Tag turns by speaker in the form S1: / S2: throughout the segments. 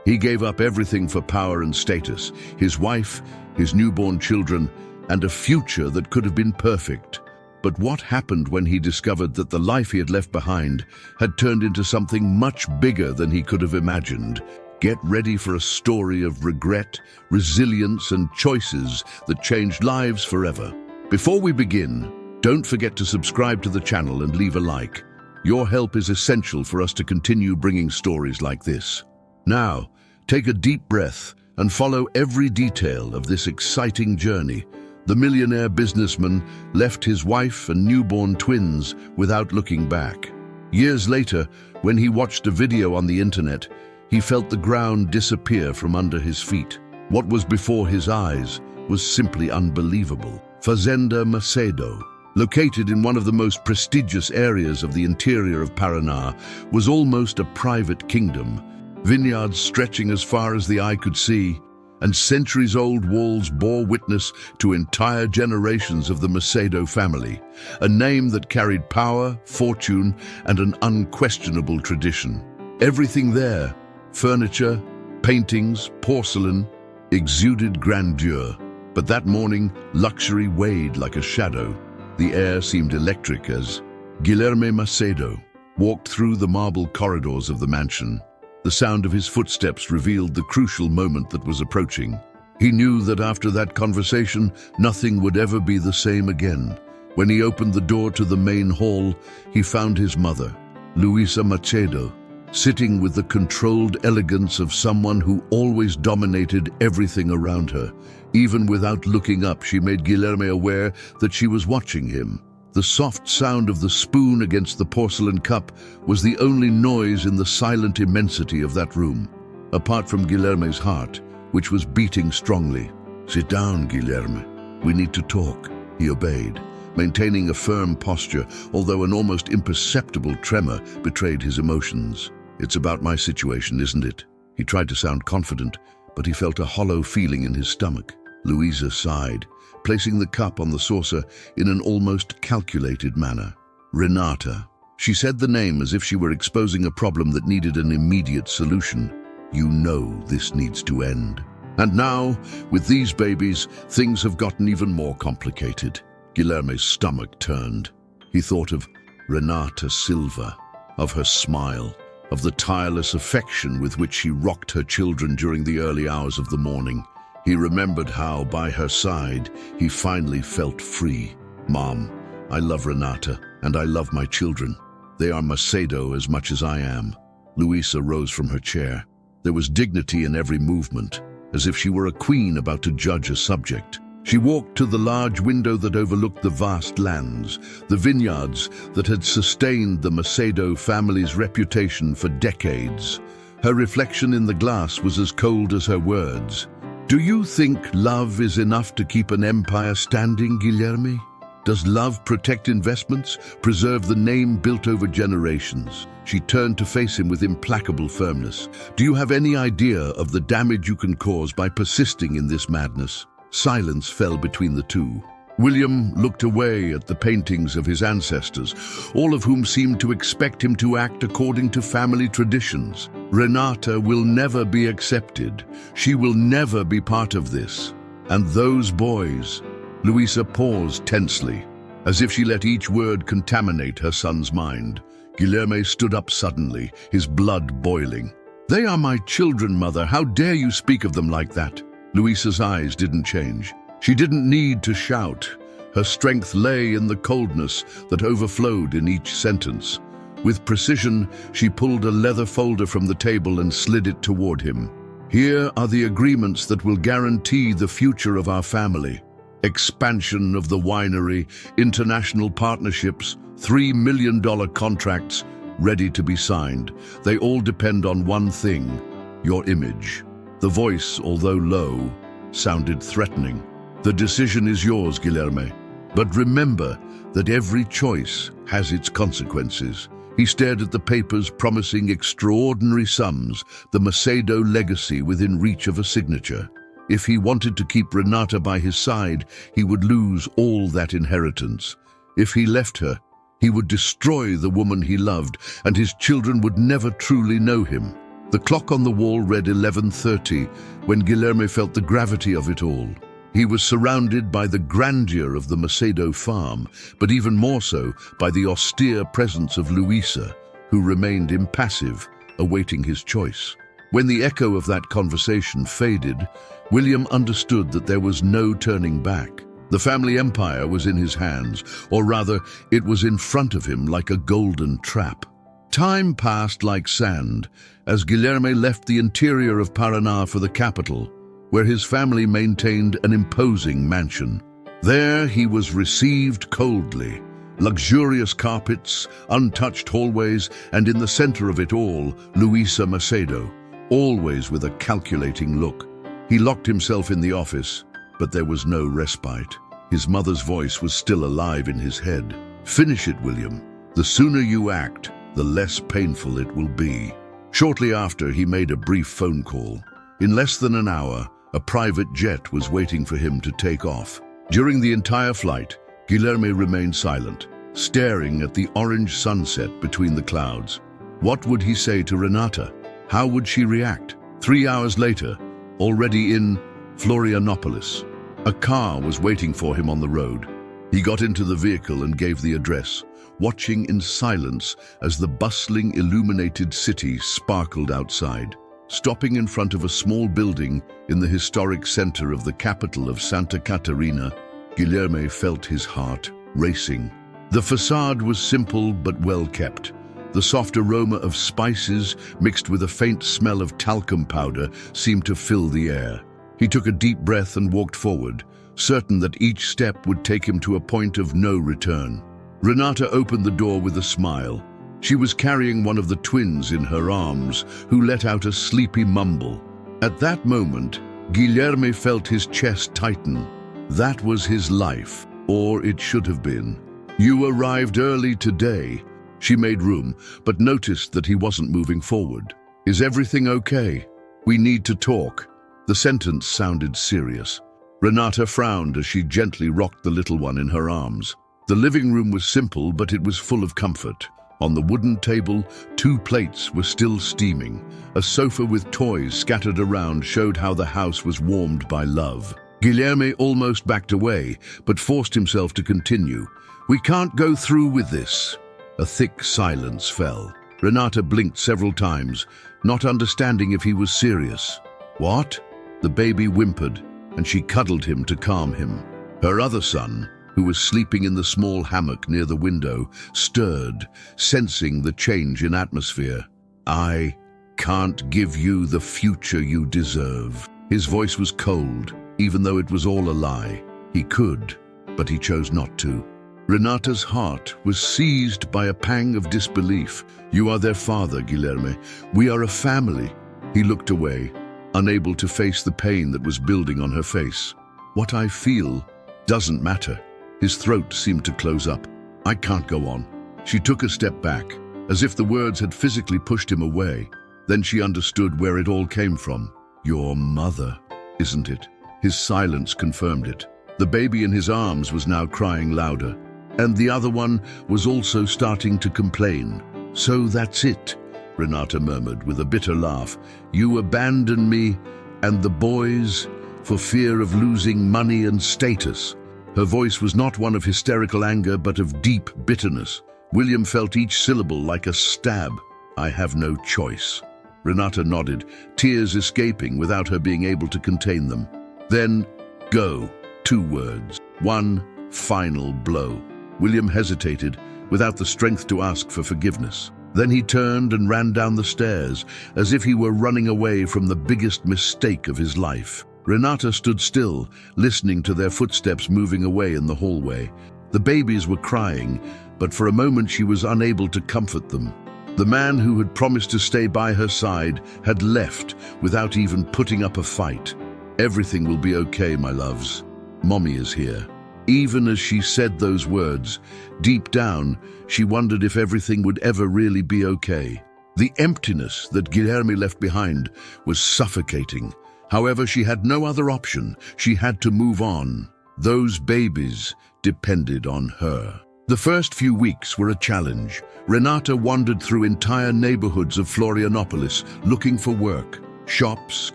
S1: He gave up everything for power and status, his wife, his newborn children, and a future that could have been perfect. But what happened when he discovered that the life he had left behind had turned into something much bigger than he could have imagined? Get ready for a story of regret, resilience, and choices that changed lives forever. Before we begin, don't forget to subscribe to the channel and leave a like. Your help is essential for us to continue bringing stories like this. Now, take a deep breath and follow every detail of this exciting journey. The millionaire businessman left his wife and newborn twins without looking back. Years later, when he watched a video on the internet, he felt the ground disappear from under his feet. What was before his eyes was simply unbelievable. Fazenda Macedo, located in one of the most prestigious areas of the interior of Paraná, was almost a private kingdom. Vineyards stretching as far as the eye could see, and centuries-old walls bore witness to entire generations of the Macedo family, a name that carried power, fortune, and an unquestionable tradition. Everything there, furniture, paintings, porcelain, exuded grandeur. But that morning, luxury weighed like a shadow. The air seemed electric as Guilherme Macedo walked through the marble corridors of the mansion. The sound of his footsteps revealed the crucial moment that was approaching. He knew that after that conversation, nothing would ever be the same again. When he opened the door to the main hall, he found his mother, Luisa Macedo, sitting with the controlled elegance of someone who always dominated everything around her. Even without looking up, she made Guilherme aware that she was watching him. The soft sound of the spoon against the porcelain cup was the only noise in the silent immensity of that room, apart from Guilherme's heart, which was beating strongly. "Sit down, Guilherme. We need to talk," he obeyed, maintaining a firm posture, although an almost imperceptible tremor betrayed his emotions. "It's about my situation, isn't it?" He tried to sound confident, but he felt a hollow feeling in his stomach. Luisa sighed, placing the cup on the saucer in an almost calculated manner. "Renata." She said the name as if she were exposing a problem that needed an immediate solution. "You know this needs to end." And now, with these babies, things have gotten even more complicated. Guilherme's stomach turned. He thought of Renata Silva, of her smile, of the tireless affection with which she rocked her children during the early hours of the morning. He remembered how, by her side, he finally felt free. "Mom, I love Renata, and I love my children. They are Macedo as much as I am." Luisa rose from her chair. There was dignity in every movement, as if she were a queen about to judge a subject. She walked to the large window that overlooked the vast lands, the vineyards that had sustained the Macedo family's reputation for decades. Her reflection in the glass was as cold as her words. "Do you think love is enough to keep an empire standing, Guilherme? Does love protect investments, preserve the name built over generations?" She turned to face him with implacable firmness. "Do you have any idea of the damage you can cause by persisting in this madness?" Silence fell between the two. William looked away at the paintings of his ancestors, all of whom seemed to expect him to act according to family traditions. "Renata will never be accepted. She will never be part of this. And those boys..." Luisa paused tensely, as if she let each word contaminate her son's mind. Guilherme stood up suddenly, his blood boiling. "They are my children, mother. How dare you speak of them like that?" Luisa's eyes didn't change. She didn't need to shout. Her strength lay in the coldness that overflowed in each sentence. With precision, she pulled a leather folder from the table and slid it toward him. "Here are the agreements that will guarantee the future of our family. Expansion of the winery, international partnerships, $3 million contracts ready to be signed. They all depend on one thing: your image." The voice, although low, sounded threatening. "The decision is yours, Guilherme. But remember that every choice has its consequences." He stared at the papers promising extraordinary sums, the Macedo legacy within reach of a signature. If he wanted to keep Renata by his side, he would lose all that inheritance. If he left her, he would destroy the woman he loved, and his children would never truly know him. The clock on the wall read 11:30 when Guilherme felt the gravity of it all. He was surrounded by the grandeur of the Macedo farm, but even more so by the austere presence of Luisa, who remained impassive, awaiting his choice. When the echo of that conversation faded, William understood that there was no turning back. The family empire was in his hands, or rather, it was in front of him like a golden trap. Time passed like sand as Guilherme left the interior of Paraná for the capital, where his family maintained an imposing mansion. There he was received coldly. Luxurious carpets, untouched hallways, and in the center of it all, Luisa Macedo, always with a calculating look. He locked himself in the office, but there was no respite. His mother's voice was still alive in his head. "Finish it, William. The sooner you act, the less painful it will be." Shortly after, he made a brief phone call. In less than an hour, a private jet was waiting for him to take off. During the entire flight, Guilherme remained silent, staring at the orange sunset between the clouds. What would he say to Renata? How would she react? 3 hours later, already in Florianopolis, a car was waiting for him on the road. He got into the vehicle and gave the address, watching in silence as the bustling, illuminated city sparkled outside. Stopping in front of a small building in the historic center of the capital of Santa Catarina, Guilherme felt his heart racing. The facade was simple but well kept. The soft aroma of spices mixed with a faint smell of talcum powder seemed to fill the air. He took a deep breath and walked forward, certain that each step would take him to a point of no return. Renata opened the door with a smile. She was carrying one of the twins in her arms, who let out a sleepy mumble. At that moment, Guilherme felt his chest tighten. That was his life, or it should have been. "You arrived early today." She made room, but noticed that he wasn't moving forward. "Is everything okay? We need to talk." The sentence sounded serious. Renata frowned as she gently rocked the little one in her arms. The living room was simple, but it was full of comfort. On the wooden table, 2 plates were still steaming. A sofa with toys scattered around showed how the house was warmed by love. Guilherme almost backed away, but forced himself to continue. "We can't go through with this." A thick silence fell. Renata blinked several times, not understanding if he was serious. "What?" The baby whimpered, and she cuddled him to calm him. Her other son, who was sleeping in the small hammock near the window, stirred, sensing the change in atmosphere. "I can't give you the future you deserve." His voice was cold, even though it was all a lie. He could, but he chose not to. Renata's heart was seized by a pang of disbelief. "You are their father, Guilherme. We are a family." He looked away, unable to face the pain that was building on her face. "What I feel doesn't matter." His throat seemed to close up. "I can't go on." She took a step back, as if the words had physically pushed him away. Then she understood where it all came from. "Your mother, isn't it?" His silence confirmed it. The baby in his arms was now crying louder, and the other one was also starting to complain. "So that's it," Renata murmured with a bitter laugh. "You abandoned me and the boys for fear of losing money and status." Her voice was not one of hysterical anger, but of deep bitterness. William felt each syllable like a stab. "I have no choice." Renata nodded, tears escaping without her being able to contain them. Then, "Go." 2 words. One final blow. William hesitated, without the strength to ask for forgiveness. Then he turned and ran down the stairs, as if he were running away from the biggest mistake of his life. Renata stood still, listening to their footsteps moving away in the hallway. The babies were crying, but for a moment she was unable to comfort them. The man who had promised to stay by her side had left without even putting up a fight. "Everything will be okay, my loves. Mommy is here." Even as she said those words, deep down, she wondered if everything would ever really be okay. The emptiness that Guilherme left behind was suffocating. However, she had no other option. She had to move on. Those babies depended on her. The first few weeks were a challenge. Renata wandered through entire neighborhoods of Florianopolis looking for work. Shops,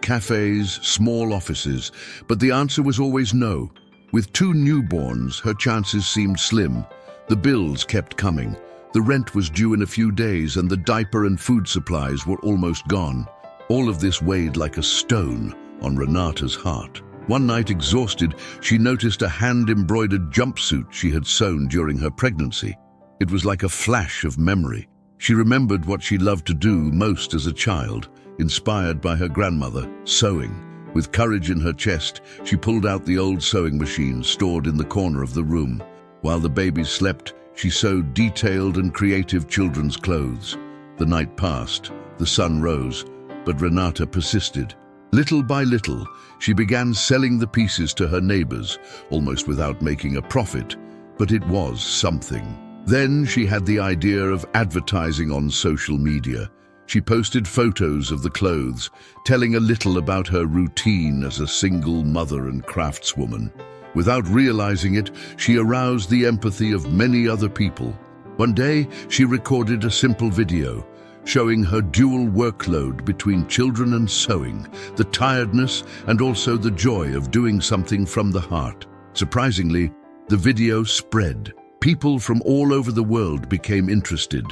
S1: cafes, small offices. But the answer was always no. With 2 newborns, her chances seemed slim. The bills kept coming. The rent was due in a few days and the diaper and food supplies were almost gone. All of this weighed like a stone on Renata's heart. One night, exhausted, she noticed a hand-embroidered jumpsuit she had sewn during her pregnancy. It was like a flash of memory. She remembered what she loved to do most as a child, inspired by her grandmother, sewing. With courage in her chest, she pulled out the old sewing machine stored in the corner of the room. While the babies slept, she sewed detailed and creative children's clothes. The night passed, the sun rose, but Renata persisted. Little by little, she began selling the pieces to her neighbors, almost without making a profit, but it was something. Then she had the idea of advertising on social media. She posted photos of the clothes, telling a little about her routine as a single mother and craftswoman. Without realizing it, she aroused the empathy of many other people. One day, she recorded a simple video, showing her dual workload between children and sewing, the tiredness and also the joy of doing something from the heart. Surprisingly, the video spread. People from all over the world became interested.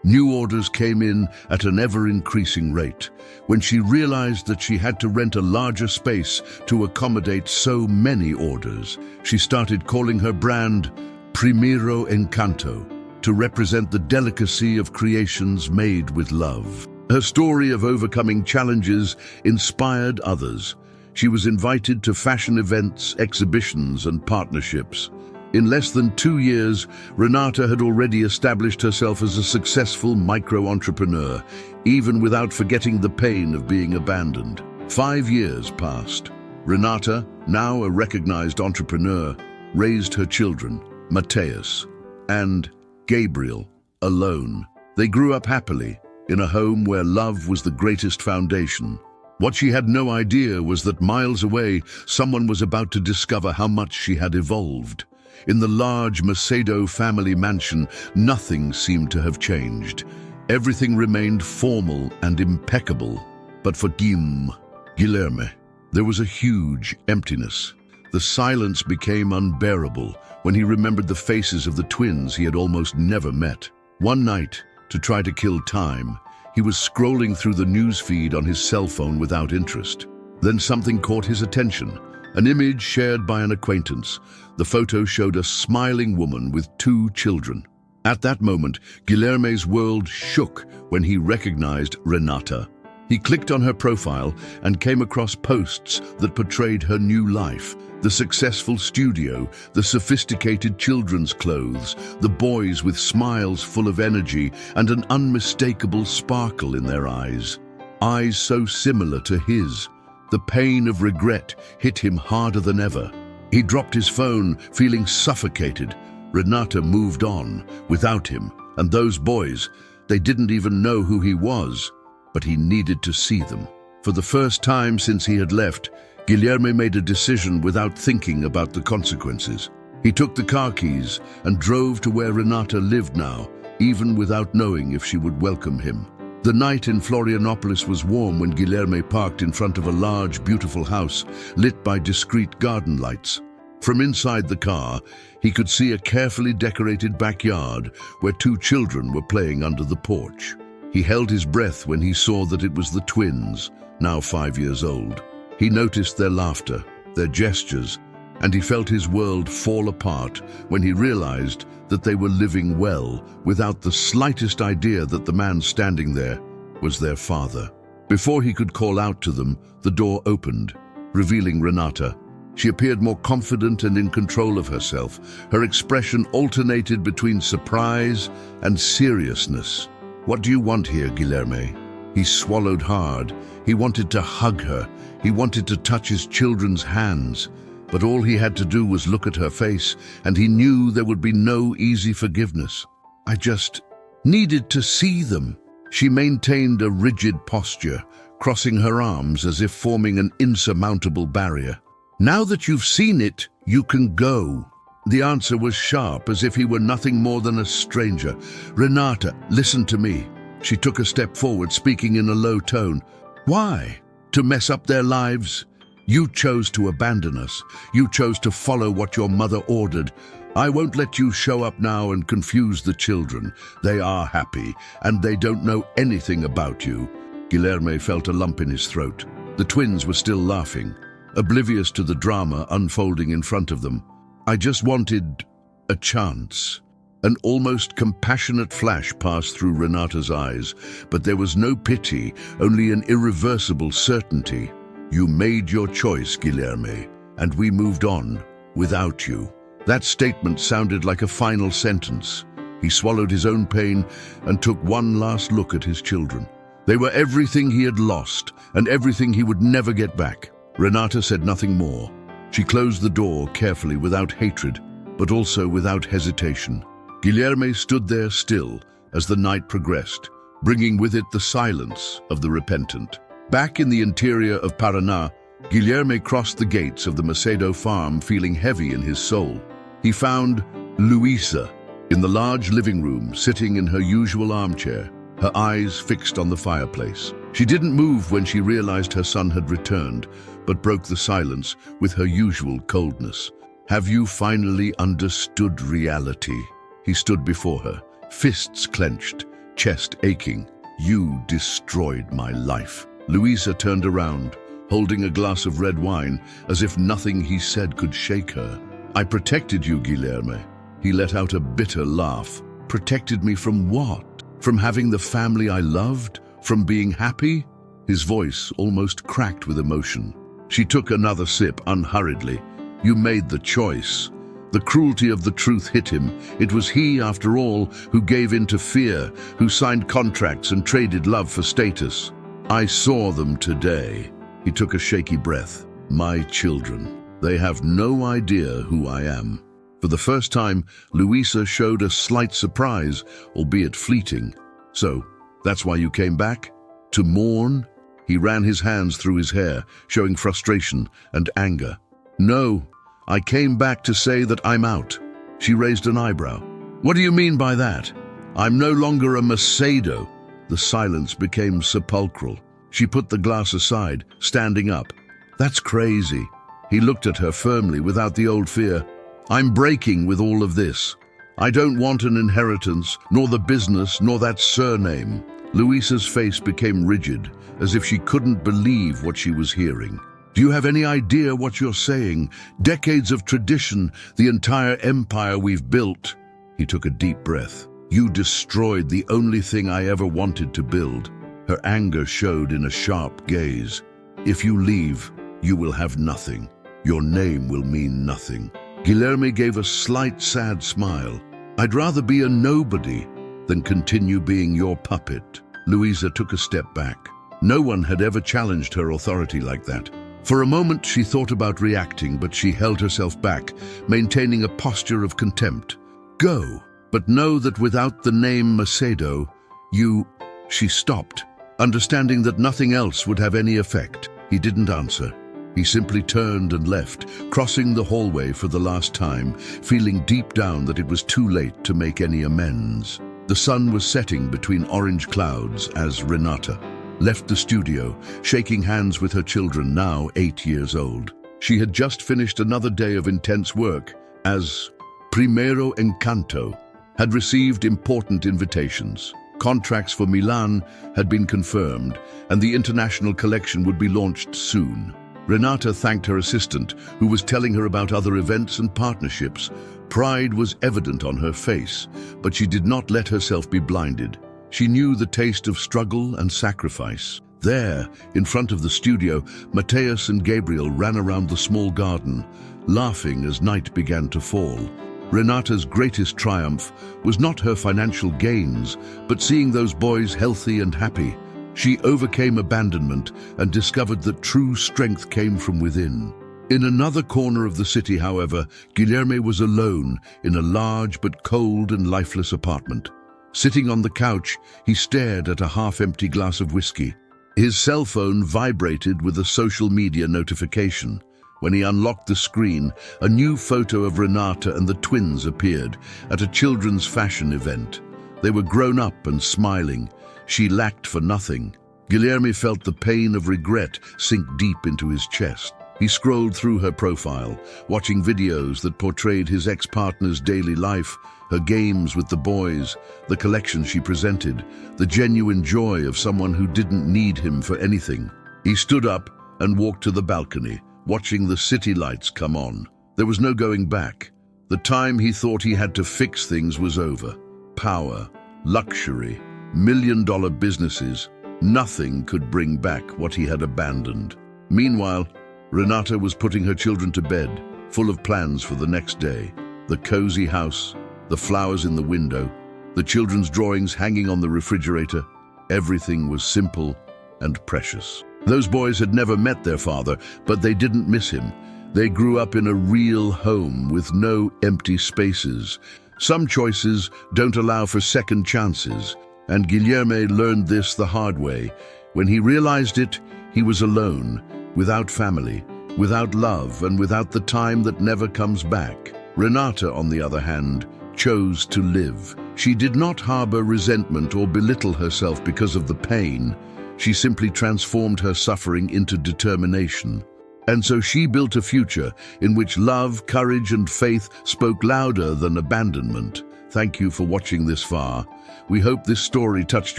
S1: New orders came in at an ever-increasing rate. When she realized that she had to rent a larger space to accommodate so many orders, she started calling her brand Primero Encanto, to represent the delicacy of creations made with love. Her story of overcoming challenges inspired others. She was invited to fashion events, exhibitions, and partnerships. In less than 2 years, Renata had already established herself as a successful micro-entrepreneur, even without forgetting the pain of being abandoned. 5 years passed. Renata, now a recognized entrepreneur, raised her children, Mateus and Gabriel, alone. They grew up happily, in a home where love was the greatest foundation. What she had no idea was that miles away, someone was about to discover how much she had evolved. In the large Macedo family mansion, nothing seemed to have changed. Everything remained formal and impeccable. But for Guilherme, there was a huge emptiness. The silence became unbearable when he remembered the faces of the twins he had almost never met. One night, to try to kill time, he was scrolling through the news feed on his cell phone without interest. Then something caught his attention. An image shared by an acquaintance. The photo showed a smiling woman with 2 children. At that moment, Guilherme's world shook when he recognized Renata. He clicked on her profile and came across posts that portrayed her new life. The successful studio, the sophisticated children's clothes, the boys with smiles full of energy and an unmistakable sparkle in their eyes. Eyes so similar to his. The pain of regret hit him harder than ever. He dropped his phone, feeling suffocated. Renata moved on, without him, and those boys, they didn't even know who he was, but he needed to see them. For the first time since he had left, Guilherme made a decision without thinking about the consequences. He took the car keys and drove to where Renata lived now, even without knowing if she would welcome him. The night in Florianopolis was warm when Guilherme parked in front of a large, beautiful house lit by discreet garden lights. From inside the car, he could see a carefully decorated backyard where 2 children were playing under the porch. He held his breath when he saw that it was the twins, now 5 years old. He noticed their laughter, their gestures, and he felt his world fall apart when he realized that they were living well without the slightest idea that the man standing there was their father. Before he could call out to them, the door opened, revealing Renata. She appeared more confident and in control of herself. Her expression alternated between surprise and seriousness. "What do you want here, Guilherme?" He swallowed hard. He wanted to hug her. He wanted to touch his children's hands. But all he had to do was look at her face, and he knew there would be no easy forgiveness. "I just needed to see them." She maintained a rigid posture, crossing her arms as if forming an insurmountable barrier. "Now that you've seen it, you can go." The answer was sharp, as if he were nothing more than a stranger. "Renata, listen to me." She took a step forward, speaking in a low tone. "Why? To mess up their lives? You chose to abandon us. You chose to follow what your mother ordered. I won't let you show up now and confuse the children. They are happy, and they don't know anything about you." Guilherme felt a lump in his throat. The twins were still laughing, oblivious to the drama unfolding in front of them. "I just wanted a chance." An almost compassionate flash passed through Renata's eyes, but there was no pity, only an irreversible certainty. "You made your choice, Guilherme, and we moved on without you." That statement sounded like a final sentence. He swallowed his own pain and took one last look at his children. They were everything he had lost and everything he would never get back. Renata said nothing more. She closed the door carefully, without hatred, but also without hesitation. Guilherme stood there still as the night progressed, bringing with it the silence of the repentant. Back in the interior of Paraná, Guilherme crossed the gates of the Macedo farm, feeling heavy in his soul. He found Luisa in the large living room, sitting in her usual armchair, her eyes fixed on the fireplace. She didn't move when she realized her son had returned, but broke the silence with her usual coldness. "Have you finally understood reality?" He stood before her, fists clenched, chest aching. "You destroyed my life." Luisa turned around, holding a glass of red wine, as if nothing he said could shake her. "I protected you, Guilherme." He let out a bitter laugh. "Protected me from what? From having the family I loved? From being happy?" His voice almost cracked with emotion. She took another sip unhurriedly. "You made the choice." The cruelty of the truth hit him. It was he, after all, who gave in to fear, who signed contracts and traded love for status. "I saw them today." He took a shaky breath. "My children. They have no idea who I am." For the first time, Luisa showed a slight surprise, albeit fleeting. "So, that's why you came back? To mourn?" He ran his hands through his hair, showing frustration and anger. "No, I came back to say that I'm out." She raised an eyebrow. "What do you mean by that? I'm no longer a Macedo." The silence became sepulchral. She put the glass aside, standing up. "That's crazy." He looked at her firmly, without the old fear. "I'm breaking with all of this. I don't want an inheritance, nor the business, nor that surname." Luisa's face became rigid, as if she couldn't believe what she was hearing. "Do you have any idea what you're saying? Decades of tradition, the entire empire we've built." He took a deep breath. "You destroyed the only thing I ever wanted to build." Her anger showed in a sharp gaze. "If you leave, you will have nothing. Your name will mean nothing." Guilherme gave a slight, sad smile. "I'd rather be a nobody than continue being your puppet." Luisa took a step back. No one had ever challenged her authority like that. For a moment she thought about reacting, but she held herself back, maintaining a posture of contempt. "Go, but know that without the name Macedo, you..." She stopped, understanding that nothing else would have any effect. He didn't answer. He simply turned and left, crossing the hallway for the last time, feeling deep down that it was too late to make any amends. The sun was setting between orange clouds as Renata left the studio, shaking hands with her children, now 8 years old. She had just finished another day of intense work, as Primeiro Encanto had received important invitations. Contracts for Milan had been confirmed, and the international collection would be launched soon. Renata thanked her assistant, who was telling her about other events and partnerships. Pride was evident on her face, but she did not let herself be blinded. She knew the taste of struggle and sacrifice. There, in front of the studio, Mateus and Gabriel ran around the small garden, laughing as night began to fall. Renata's greatest triumph was not her financial gains, but seeing those boys healthy and happy. She overcame abandonment and discovered that true strength came from within. In another corner of the city, however, Guilherme was alone in a large but cold and lifeless apartment. Sitting on the couch, he stared at a half-empty glass of whiskey. His cell phone vibrated with a social media notification. When he unlocked the screen, a new photo of Renata and the twins appeared at a children's fashion event. They were grown up and smiling. She lacked for nothing. Guilherme felt the pain of regret sink deep into his chest. He scrolled through her profile, watching videos that portrayed his ex-partner's daily life, her games with the boys, the collection she presented, the genuine joy of someone who didn't need him for anything. He stood up and walked to the balcony, watching the city lights come on. There was no going back. The time he thought he had to fix things was over. Power, luxury, million-dollar businesses, nothing could bring back what he had abandoned. Meanwhile, Renata was putting her children to bed, full of plans for the next day. The cozy house, the flowers in the window, the children's drawings hanging on the refrigerator. Everything was simple and precious. Those boys had never met their father, but they didn't miss him. They grew up in a real home with no empty spaces. Some choices don't allow for second chances, and Guilherme learned this the hard way. When he realized it, he was alone, without family, without love, and without the time that never comes back. Renata, on the other hand, chose to live. She did not harbor resentment or belittle herself because of the pain. She simply transformed her suffering into determination. And so she built a future in which love, courage, and faith spoke louder than abandonment. Thank you for watching this far. We hope this story touched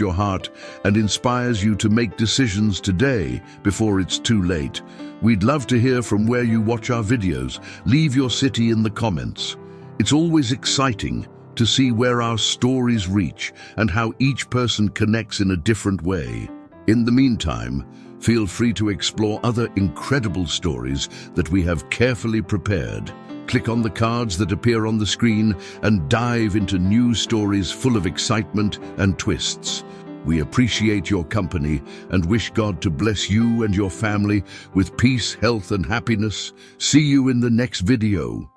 S1: your heart and inspires you to make decisions today before it's too late. We'd love to hear from where you watch our videos. Leave your city in the comments. It's always exciting to see where our stories reach and how each person connects in a different way. In the meantime, feel free to explore other incredible stories that we have carefully prepared. Click on the cards that appear on the screen and dive into new stories full of excitement and twists. We appreciate your company and wish God to bless you and your family with peace, health, and happiness. See you in the next video.